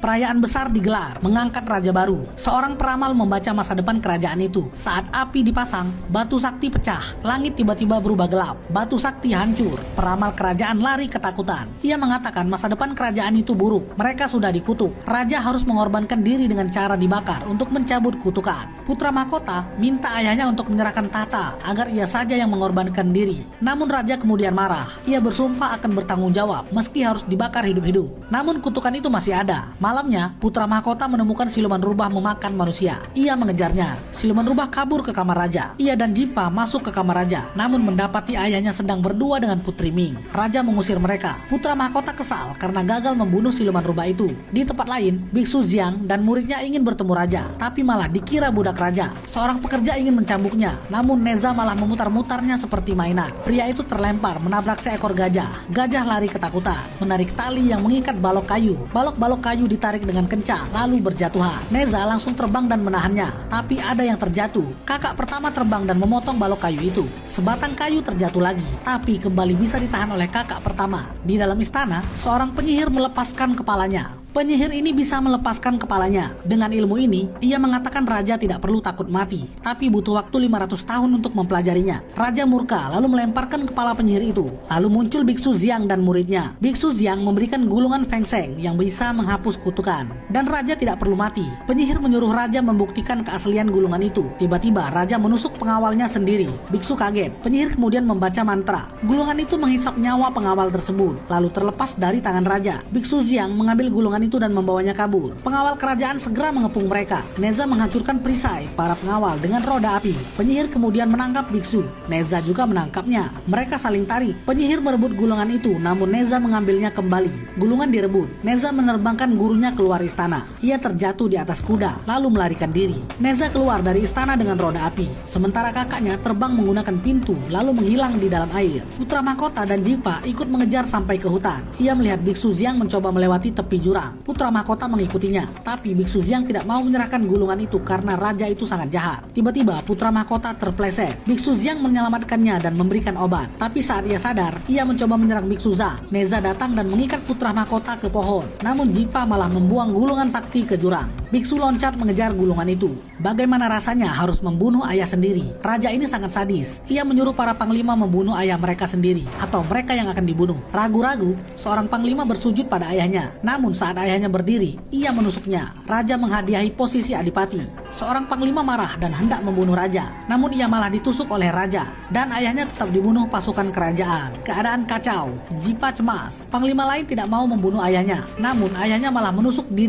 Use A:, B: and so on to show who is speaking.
A: Perayaan besar digelar, mengangkat raja baru. Seorang peramal membaca masa depan kerajaan itu. Saat api dipasang, batu sakti pecah. Langit tiba-tiba berubah gelap. Batu sakti hancur. Peramal kerajaan lari ketakutan. Ia mengatakan masa depan kerajaan itu buruk. Mereka sudah dikutuk. Raja harus mengorbankan diri dengan cara dibakar untuk mencabut kutukan. Putra mahkota minta ayahnya untuk menyerahkan tahta agar ia saja yang mengorbankan diri. Namun raja kemudian marah. Ia bersumpah akan bertanggung jawab meski harus dibakar hidup-hidup. Namun kutukan itu masih ada. Malamnya, putra mahkota menemukan siluman rubah memakan manusia. Ia mengejarnya. Siluman rubah kabur ke kamar raja. Ia dan Jiva masuk ke kamar raja, namun mendapati ayahnya sedang berdua dengan Putri Ming. Raja mengusir mereka. Putra mahkota kesal karena gagal membunuh siluman rubah itu. Di tempat lain, Biksu Jiang dan muridnya ingin bertemu raja, tapi malah dikira budak raja. Seorang pekerja ingin mencambuknya, namun Neza malah memutar-mutarnya seperti mainan. Pria itu terlempar menabrak seekor gajah. Gajah lari ketakutan, menarik tali yang mengikat balok kayu. Balok-balok kayu ditarik dengan kencang, lalu berjatuhan. Neza langsung terbang dan menahannya, tapi ada yang terjatuh. Kakak pertama terbang dan memotong balok kayu itu. Sebatang kayu terjatuh lagi, tapi kembali bisa ditahan oleh kakak pertama. Di dalam istana, seorang penyihir melepaskan kepalanya. Penyihir ini bisa melepaskan kepalanya. Dengan ilmu ini, ia mengatakan raja tidak perlu takut mati, tapi butuh waktu 500 tahun untuk mempelajarinya. Raja murka lalu melemparkan kepala penyihir itu. Lalu muncul Biksu Jiang dan muridnya. Biksu Jiang memberikan gulungan Feng Sheng yang bisa menghapus kutukan. Dan raja tidak perlu mati. Penyihir menyuruh raja membuktikan keaslian gulungan itu. Tiba-tiba raja menusuk pengawalnya sendiri. Biksu kaget. Penyihir kemudian membaca mantra. Gulungan itu menghisap nyawa pengawal tersebut, lalu terlepas dari tangan raja. Biksu Jiang mengambil gulungan itu dan membawanya kabur. Pengawal kerajaan segera mengepung mereka. Neza menghancurkan perisai para pengawal dengan roda api. Penyihir kemudian menangkap biksu. Neza juga menangkapnya. Mereka saling tarik. Penyihir merebut gulungan itu, namun Neza mengambilnya kembali. Gulungan direbut. Neza menerbangkan gurunya keluar istana. Ia terjatuh di atas kuda, lalu melarikan diri. Neza keluar dari istana dengan roda api. Sementara kakaknya terbang menggunakan pintu, lalu menghilang di dalam air. Putra mahkota dan Jiva ikut mengejar sampai ke hutan. Ia melihat Biksu Jiang mencoba melewati tepi jurang. Putra mahkota mengikutinya, tapi Biksu Jiang tidak mau menyerahkan gulungan itu karena raja itu sangat jahat. Tiba-tiba putra mahkota terpleset. Biksu Jiang menyelamatkannya dan memberikan obat. Tapi saat ia sadar, ia mencoba menyerang Biksu Jiang. Neza datang dan mengikat putra mahkota ke pohon. Namun Jiva malah membuang gulungan sakti ke jurang. Biksu loncat mengejar gulungan itu. Bagaimana rasanya harus membunuh ayah sendiri? Raja ini sangat sadis. Ia menyuruh para panglima membunuh ayah mereka sendiri, atau mereka yang akan dibunuh. Ragu-ragu, seorang panglima bersujud pada ayahnya. Namun saat ayahnya berdiri, ia menusuknya. Raja menghadiahi posisi adipati. Seorang panglima marah dan hendak membunuh raja. Namun ia malah ditusuk oleh raja. Dan ayahnya tetap dibunuh pasukan kerajaan. Keadaan kacau. Jiva cemas. Panglima lain tidak mau membunuh ayahnya. Namun ayahnya malah menusuk diri